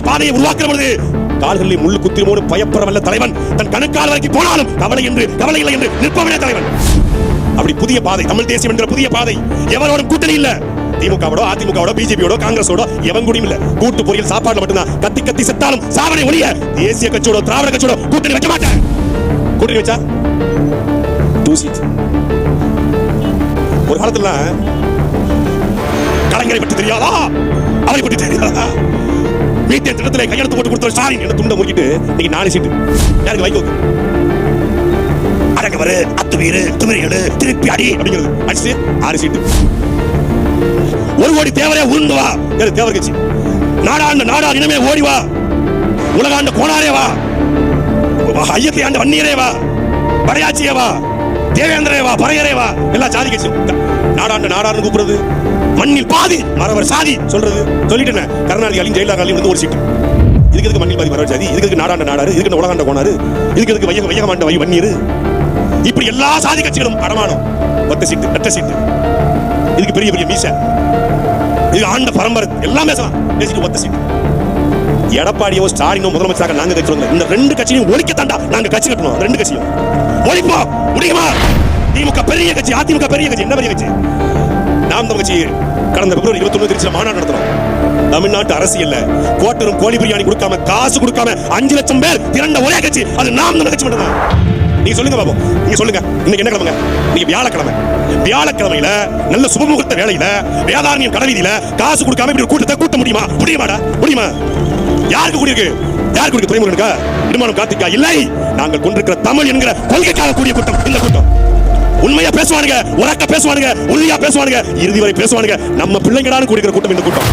பாதையை உருவாக்குற பொழுது கால்களில் முள்ளு குத்திருமோடு பயப்படவல்ல தலைவன் தன் கணுக்கால் வரைக்கும் போனாலும் கவலை இல்லை என்று நிற்பவனே தலைவன். அப்படி புதிய பாதை, தமிழ் தேசியம் என்கிற புதிய பாதை. எவரோடும் கூட்டணி இல்ல. திமுகவோட, அதிமுகவோட, பிஜேபியோட, காங்கிரஸோட எவன் கூடயும் இல்ல. கூட்டு பொரியல் சாப்பாடுல மட்டும்தான். கத்தி கத்தி செத்தாலும் சாவனை ஒழிய தேசிய கட்சியோட, திராவிட கட்சியோட கூட்டணி வைக்க மாட்டேன். கூட்டணி வச்சா 2 seats. ஒரு காலத்துல கலைஞரை பற்றி தெரியாதா, அவரை பற்றி தெரியாதா, மீத்தேன் திட்டத்தில் கையெழுத்து போட்டு கொடுத்த ஸ்டாலின் என்ன துண்டை முறிக்கிட்டு இன்னைக்கு 4 சீட்டு யாருக்கு வைகோ அடங்கவரு அத்துமீறு துமிரியடு திருப்பி அடி அப்படிங்கிறது அடிச்சு 6 சீட்டு. 1 கோடி தேவரே உருண்டு வா, தேவர் கட்சி. நாடாண்டு இனமே ஓடி வா, உலகாண்ட கோணாரே வா, ஐயத்தை ஆண்ட வன்னியரே வா, படையாச்சியே வா, தேவேந்திரே வா, பறையரே வா, எல்லா ஜாதி கட்சியும் நாடாண்டு கூப்பிடுறது. மண்ணில் பாதி மறவர் சாதி சொல்றது சொல்லிட்டேன். கருணாநிதி அழியும், ஜெயலலிதா அழியும் வந்து 1 சீட்டு. இதுக்கு மண்ணில் பாதி மறவர் சாதி, இதுக்கு நாடாண்ட நாடாரு, இதுக்கு உலகாண்ட கோணாரு, இதுக்கு வையகமாண்ட வன்னியரு, இப்படி எல்லா சாதி கட்சிகளும் அடமானம் 10 சீட்டு 8 சீட்டு. இதுக்கு பெரிய பெரிய மீச, இது ஆண்ட பரம்பரை எல்லாம் பேசலாம். பேசிட்டு 10 சீட்டு. எடப்பாடியோ ஸ்டாலினோ முதலமைச்சராக நாங்க கட்சி, இந்த 2 கட்சியும் ஒழிக்கத்தாண்டா நாங்க கட்சி கட்டணும். அந்த 2 கட்சியும் ஒழிப்போம். முடியுமா? திமுக பெரிய கட்சி, அதிமுக பெரிய கட்சி. என்ன பெரிய கட்சி? நாம் தமிழ் கட்சி கடந்த பிப்ரவரி 21 திருச்சியில மாநாடு நடத்துறோம். தமிழ்நாட்டு அரசியல்ல கோட்டரும் கோழி பிரியாணி கொடுக்காம, காசு கொடுக்காம 5 லட்சம் பேர் திரண்ட ஒரே கட்சி அது நாம் தமிழ் கட்சி மட்டும்தான். நீங்க சொல்லுங்க பாபு, நீங்க சொல்லுங்க. இன்னைக்கு என்ன கிழமைங்க? இன்னைக்கு வியாழக்கிழமை. வியாழக்கிழமையில நல்ல சுபமுகூர்த்த வேளையில வேதாரண்யம் கடவீதியில காசு கொடுக்காம இப்படி கூட்டத்தை கூட்ட முடியுமா? முடியுமா? யாருக்கு கூடியிருக்கு? யாருக்கு கூடிய துறைமுகனுக்கா, இடுமானம் கார்த்திகா? இல்லை, நாங்கள் கொண்டிருக்கிற தமிழ் என்கிற கொள்கைக்காக கூடிய கூட்டம் இந்த கூட்டம். உண்மையா பேசுவானுங்க, உறக்க பேசுவானுங்க, உறுதியா பேசுவானுங்க, இறுதி வரை பேசுவானுங்க. நம்ம பிள்ளைங்களான கூடிய கூட்டம் இந்த கூட்டம்.